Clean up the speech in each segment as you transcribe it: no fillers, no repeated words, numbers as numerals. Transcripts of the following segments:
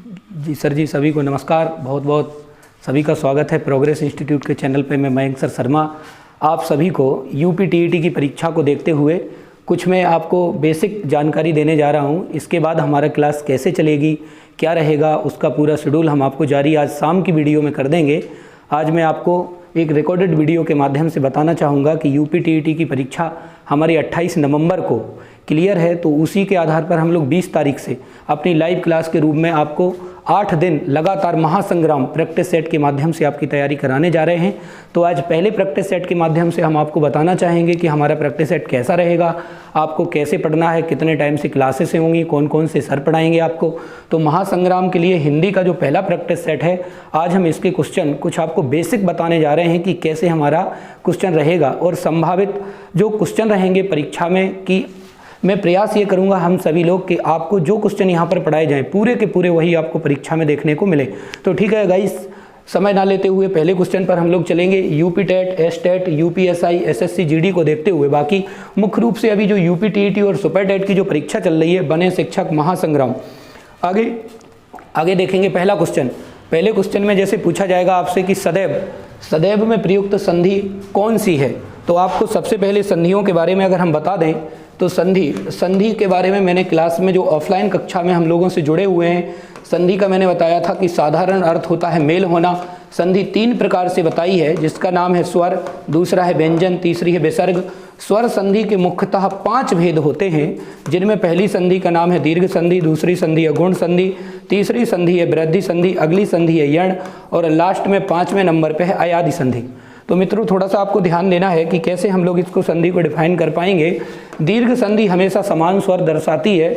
जी sir जी, सभी को नमस्कार। बहुत बहुत सभी का स्वागत है प्रोग्रेस इंस्टीट्यूट के चैनल पे। मैं मयंक सर शर्मा आप सभी को यूपी टीईटी की परीक्षा को देखते हुए कुछ मैं आपको बेसिक जानकारी देने जा रहा हूँ। इसके बाद हमारा क्लास कैसे चलेगी, क्या रहेगा, उसका पूरा शेड्यूल हम आपको जारी आज शाम की वीडियो में कर देंगे। आज मैं आपको एक रिकॉर्डेड वीडियो के माध्यम से बताना चाहूँगा कि यूपी टीईटी की परीक्षा हमारी 28 नवंबर को क्लियर है, तो उसी के आधार पर हम लोग 20 तारीख से अपनी लाइव क्लास के रूप में आपको 8 दिन लगातार महासंग्राम प्रैक्टिस सेट के माध्यम से आपकी तैयारी कराने जा रहे हैं। तो आज पहले प्रैक्टिस सेट के माध्यम से हम आपको बताना चाहेंगे कि हमारा प्रैक्टिस सेट कैसा रहेगा, आपको कैसे पढ़ना है, कितने टाइम से क्लासेस होंगी, कौन कौन से सर पढ़ाएंगे आपको। तो महासंग्राम के लिए हिंदी का जो पहला प्रैक्टिस सेट है, आज हम इसके क्वेश्चन कुछ आपको बेसिक बताने जा रहे हैं कि कैसे हमारा क्वेश्चन रहेगा और संभावित जो क्वेश्चन रहेंगे परीक्षा में, कि मैं प्रयास ये करूंगा हम सभी लोग कि आपको जो क्वेश्चन यहाँ पर पढ़ाए जाएं पूरे के पूरे वही आपको परीक्षा में देखने को मिले। तो ठीक है गाइस, समय ना लेते हुए पहले क्वेश्चन पर हम लोग चलेंगे। UP TET, S TET, UPSI, SSC GD को देखते हुए बाकी मुख्य रूप से अभी जो यूपी टीईटी और सुपर टेट की जो परीक्षा चल रही है, बने शिक्षक महासंग्राम, आगे देखेंगे। पहला क्वेश्चन, पहले क्वेश्चन में जैसे पूछा जाएगा आपसे कि सदैव में प्रयुक्त संधि कौन सी है, तो आपको सबसे पहले संधियों के बारे में अगर हम बता दें तो संधि के बारे में मैंने क्लास में जो ऑफलाइन कक्षा में हम लोगों से जुड़े हुए हैं, संधि का मैंने बताया था कि साधारण अर्थ होता है मेल होना। संधि 3 प्रकार से बताई है, जिसका नाम है स्वर, दूसरा है व्यंजन, तीसरी है विसर्ग। स्वर संधि के मुख्यतः 5 भेद होते हैं, जिनमें पहली संधि का नाम है दीर्घ संधि, दूसरी संधि है गुण संधि, तीसरी संधि है वृद्धि संधि, अगली संधि है यण और लास्ट में 5वें नंबर पे है अयादि संधि। तो मित्रों, थोड़ा सा आपको ध्यान देना है कि कैसे हम लोग इसको संधि को डिफाइन कर पाएंगे। दीर्घ संधि हमेशा समान स्वर दर्शाती है।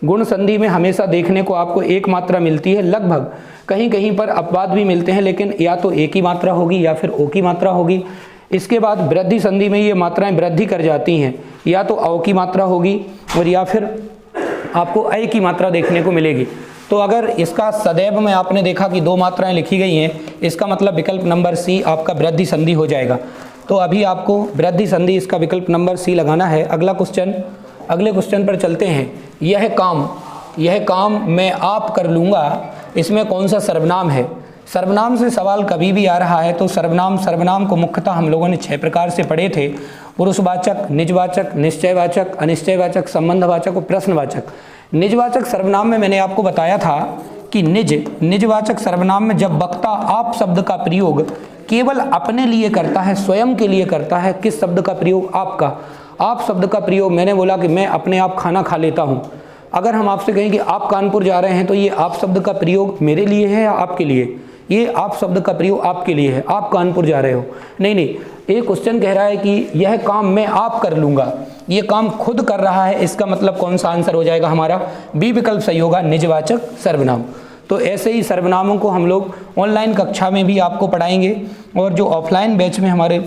गुण संधि में हमेशा देखने को आपको एक मात्रा मिलती है, लगभग कहीं कहीं पर अपवाद भी मिलते हैं, लेकिन या तो एक ही मात्रा होगी या फिर ओ की मात्रा होगी। इसके बाद वृद्धि संधि में ये मात्राएं वृद्धि कर जाती हैं, या तो औ की मात्रा होगी और या फिर आपको अय की मात्रा देखने को मिलेगी। तो अगर इसका सदैव में आपने देखा कि 2 मात्राएं लिखी गई हैं, इसका मतलब विकल्प नंबर सी आपका वृद्धि संधि हो जाएगा। तो अभी आपको वृद्धि संधि इसका विकल्प नंबर सी लगाना है। अगले क्वेश्चन पर चलते हैं। यह काम मैं आप कर लूँगा, इसमें कौन सा सर्वनाम है? सर्वनाम से सवाल कभी भी आ रहा है तो सर्वनाम को मुख्यतः हम लोगों ने 6 प्रकार से पढ़े थे। पुरुषवाचक, निजवाचक, निश्चयवाचक, अनिश्चयवाचक, संबंधवाचक और प्रश्नवाचक। निजवाचक सर्वनाम में मैंने आपको बताया था कि निजवाचक सर्वनाम में जब वक्ता आप शब्द का प्रयोग केवल अपने लिए करता है, स्वयं के लिए करता है। किस शब्द का प्रयोग? आपका। आप शब्द का प्रयोग मैंने बोला कि मैं अपने आप खाना खा लेता हूँ। अगर हम आपसे कहें कि आप कानपुर जा रहे हैं, तो ये आप शब्द का प्रयोग मेरे लिए है या आपके लिए? ये आप शब्द का प्रयोग आपके लिए है, आप कानपुर जा रहे हो। नहीं, एक क्वेश्चन कह रहा है कि यह काम मैं आप कर लूँगा, ये काम खुद कर रहा है। इसका मतलब कौन सा आंसर हो जाएगा हमारा? बी विकल्प सही होगा, निजवाचक सर्वनाम। तो ऐसे ही सर्वनामों को हम लोग ऑनलाइन कक्षा में भी आपको पढ़ाएंगे, और जो ऑफलाइन बैच में हमारे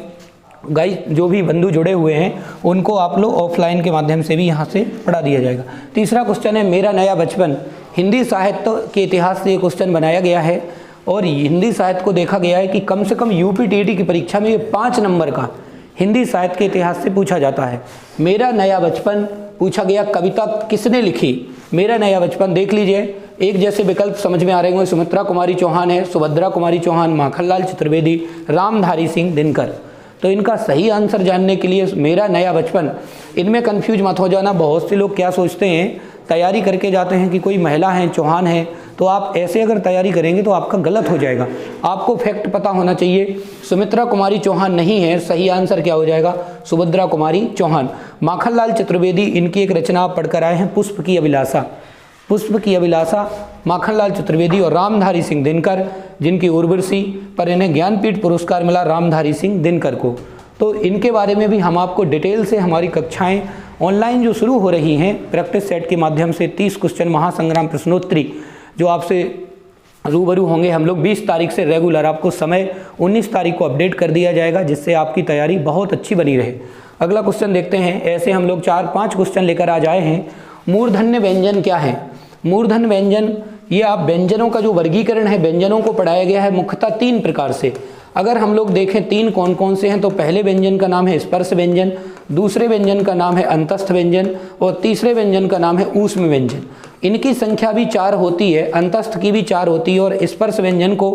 जो भी बंधु जुड़े हुए हैं, उनको आप लोग ऑफलाइन के माध्यम से भी यहाँ से पढ़ा दिया जाएगा। तीसरा क्वेश्चन है मेरा नया बचपन। हिंदी साहित्य के इतिहास से ये क्वेश्चन बनाया गया है, और हिंदी साहित्य को देखा गया है कि कम से कम यूपी टीईटी की परीक्षा में ये 5 नंबर का हिंदी साहित्य के इतिहास से पूछा जाता है। मेरा नया बचपन पूछा गया, कविता किसने लिखी? मेरा नया बचपन देख लीजिए, एक जैसे विकल्प समझ में आ रहे होंगे। सुमित्रा कुमारी चौहान है, सुभद्रा कुमारी चौहान, माखनलाल चतुर्वेदी, रामधारी सिंह दिनकर। तो इनका सही आंसर जानने के लिए मेरा नया बचपन, इनमें कंफ्यूज मत हो जाना। बहुत से लोग क्या सोचते हैं, तैयारी करके जाते हैं कि कोई महिला है, चौहान है, तो आप ऐसे अगर तैयारी करेंगे तो आपका गलत हो जाएगा। आपको फैक्ट पता होना चाहिए। सुमित्रा कुमारी चौहान नहीं है, सही आंसर क्या हो जाएगा? सुभद्रा कुमारी चौहान। माखनलाल चतुर्वेदी, इनकी एक रचना आप पढ़कर आए हैं, पुष्प की अभिलाषा, माखनलाल चतुर्वेदी। और रामधारी सिंह दिनकर, जिनकी उर्वशी पर इन्हें ज्ञानपीठ पुरस्कार मिला, रामधारी सिंह दिनकर को। तो इनके बारे में भी हम आपको डिटेल से हमारी कक्षाएं ऑनलाइन जो शुरू हो रही हैं प्रैक्टिस सेट के माध्यम से 30 क्वेश्चन महासंग्राम प्रश्नोत्तरी जो आपसे रूबरू होंगे हम लोग 20 तारीख से रेगुलर। आपको समय 19 तारीख को अपडेट कर दिया जाएगा, जिससे आपकी तैयारी बहुत अच्छी बनी रहे। अगला क्वेश्चन देखते हैं। ऐसे हम लोग 4-5 क्वेश्चन लेकर आज आए हैं। मूर्धन्य व्यंजन क्या है? मूर्धन्य व्यंजन, ये आप व्यंजनों का जो वर्गीकरण है, व्यंजनों को पढ़ाया गया है मुख्यतः 3 प्रकार से। अगर हम लोग देखें 3 कौन कौन से हैं, तो पहले व्यंजन का नाम है स्पर्श व्यंजन, दूसरे व्यंजन का नाम है अंतस्थ व्यंजन और तीसरे व्यंजन का नाम है ऊष्म व्यंजन। इनकी संख्या भी 4 होती है, अंतस्थ की भी 4 होती है और स्पर्श व्यंजन को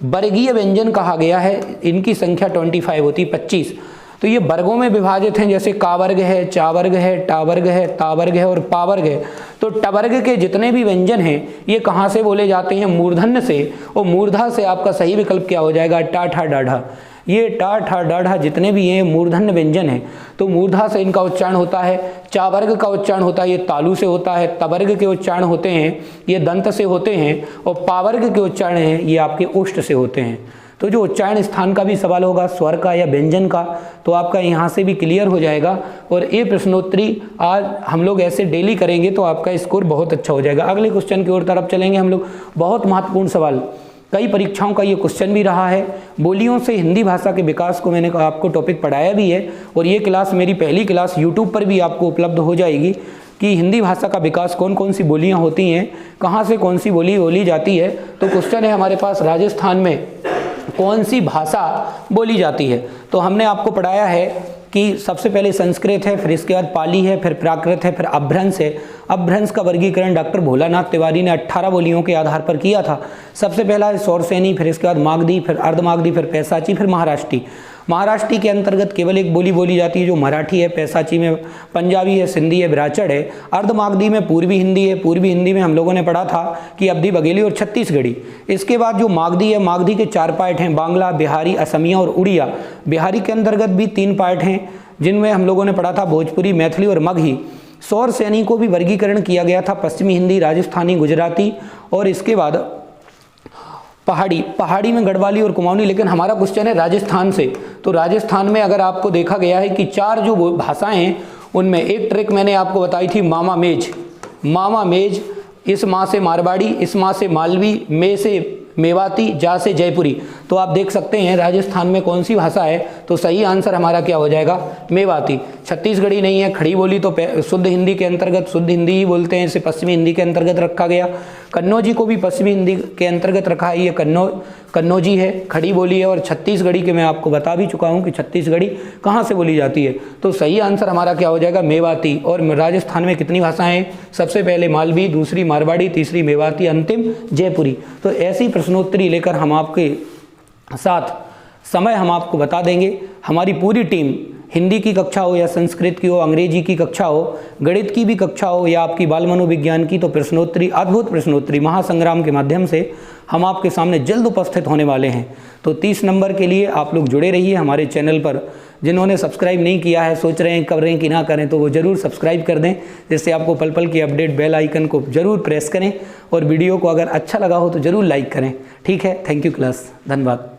वर्गीय व्यंजन कहा गया है। इनकी संख्या 25 होती है, 25। तो ये वर्गों में विभाजित हैं, जैसे का वर्ग है, चा वर्ग है, टा वर्ग है, ता वर्ग है और पा वर्ग है। तो ट वर्ग के जितने भी व्यंजन हैं ये कहाँ से बोले जाते हैं? मूर्धन्य से। और मूर्धा से आपका सही विकल्प क्या हो जाएगा? टा ठा डाढ़ा। ये टा ठा डाढ़ा जितने भी हैं मूर्धन्य व्यंजन हैं, तो मूर्धा से इनका उच्चारण होता है। चा वर्ग का उच्चारण होता है ये तालु से होता है। त वर्ग के उच्चारण होते हैं ये दंत से होते हैं और पा वर्ग के उच्चारण हैं ये आपके ओष्ठ से होते हैं। तो जो उच्चारण स्थान का भी सवाल होगा, स्वर का या व्यंजन का, तो आपका यहाँ से भी क्लियर हो जाएगा। और ये प्रश्नोत्तरी आज हम लोग ऐसे डेली करेंगे तो आपका स्कोर बहुत अच्छा हो जाएगा। अगले क्वेश्चन की ओर तरफ चलेंगे हम लोग। बहुत महत्वपूर्ण सवाल, कई परीक्षाओं का ये क्वेश्चन भी रहा है। बोलियों से हिंदी भाषा के विकास को मैंने आपको टॉपिक पढ़ाया भी है और ये क्लास मेरी पहली क्लास यूट्यूब पर भी आपको उपलब्ध हो जाएगी कि हिंदी भाषा का विकास कौन कौन सी बोलियां होती हैं, कहाँ से कौन सी बोली बोली जाती है। तो क्वेश्चन है हमारे पास, राजस्थान में कौन सी भाषा बोली जाती है? तो हमने आपको पढ़ाया है कि सबसे पहले संस्कृत है, फिर इसके बाद पाली है, फिर प्राकृत है, फिर अपभ्रंश है। अपभ्रंश का वर्गीकरण डॉक्टर भोलानाथ तिवारी ने 18 बोलियों के आधार पर किया था। सबसे पहला है सौरसेनी, फिर इसके बाद मागधी, फिर अर्धमागधी, फिर पैसाची, फिर महाराष्ट्री। महाराष्ट्री के अंतर्गत केवल एक बोली बोली जाती है जो मराठी है। पैसाची में पंजाबी है, सिंधी है, ब्राचड़ है। अर्धमागधी में पूर्वी हिंदी है। पूर्वी हिंदी में हम लोगों ने पढ़ा था कि अवधी बघेली और छत्तीसगढ़ी। इसके बाद जो मागधी है, मागधी के 4 पार्ट हैं, बांग्ला, बिहारी, असमिया और उड़िया। बिहारी के अंतर्गत भी 3 पार्ट हैं जिनमें हम लोगों ने पढ़ा था भोजपुरी, मैथिली और मगही। सौर सैनी को भी वर्गीकरण किया गया था, पश्चिमी हिंदी, राजस्थानी, गुजराती और इसके बाद पहाड़ी में गढ़वाली और कुमाऊनी। लेकिन हमारा क्वेश्चन है राजस्थान से, तो राजस्थान में अगर आपको देखा गया है कि 4 जो भाषाएं हैं उनमें एक ट्रिक मैंने आपको बताई थी, मामा मेज। इस माँ से मारवाड़ी, इस माँ से मालवी, मे से मेवाती, जा से जयपुरी। तो आप देख सकते हैं राजस्थान में कौन सी भाषा है, तो सही आंसर हमारा क्या हो जाएगा? मेवाती। छत्तीसगढ़ी नहीं है, खड़ी बोली तो शुद्ध हिंदी के अंतर्गत शुद्ध हिंदी ही बोलते हैं, इसे पश्चिमी हिंदी के अंतर्गत रखा गया। कन्नौजी को भी पश्चिमी हिंदी के अंतर्गत रखा है, ये कन्नौजी है, खड़ी बोली है। और छत्तीसगढ़ी के मैं आपको बता भी चुका हूँ कि छत्तीसगढ़ी कहाँ से बोली जाती है, तो सही आंसर हमारा क्या हो जाएगा? मेवाती। और राजस्थान में कितनी भाषाएं हैं? सबसे पहले मालवी, दूसरी मारवाड़ी, तीसरी मेवाती, अंतिम जयपुरी। तो ऐसी प्रश्नोत्तरी लेकर हम आपके साथ समय हम आपको बता देंगे। हमारी पूरी टीम, हिंदी की कक्षा हो या संस्कृत की हो, अंग्रेजी की कक्षा हो, गणित की भी कक्षा हो या आपकी बाल मनोविज्ञान की, तो प्रश्नोत्तरी, अद्भुत प्रश्नोत्तरी महासंग्राम के माध्यम से हम आपके सामने जल्द उपस्थित होने वाले हैं। तो 30 नंबर के लिए आप लोग जुड़े रहिए हमारे चैनल पर। जिन्होंने सब्सक्राइब नहीं किया है, सोच रहे हैं करें कि ना करें, तो वो ज़रूर सब्सक्राइब कर दें, जिससे आपको पल पल की अपडेट, बेल आइकन को ज़रूर प्रेस करें और वीडियो को अगर अच्छा लगा हो तो ज़रूर लाइक करें। ठीक है, थैंक यू क्लास, धन्यवाद।